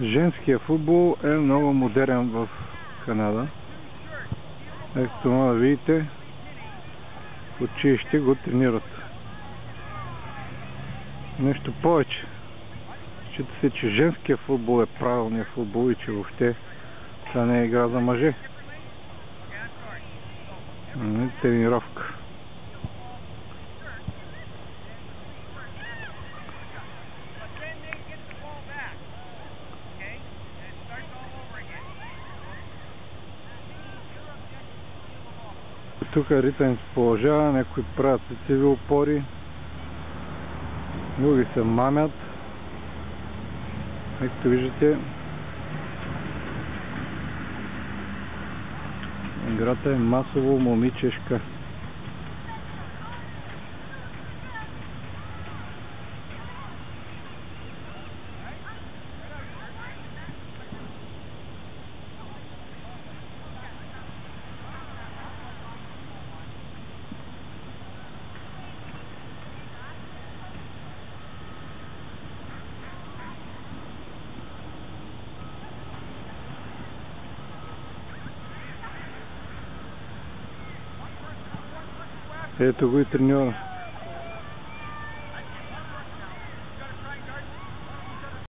Женския футбол е много модерен в Канада. Ето това да видите, училище го тренират. Нещо повече. Счита се, че женския футбол е правилният футбол и че въобще това не е игра за мъже. Тренировка. Тук ритъм се положава, някои правят лицеви опори, други се мамят. Както виждате, играта е масово момичешка. Ето го и треньора.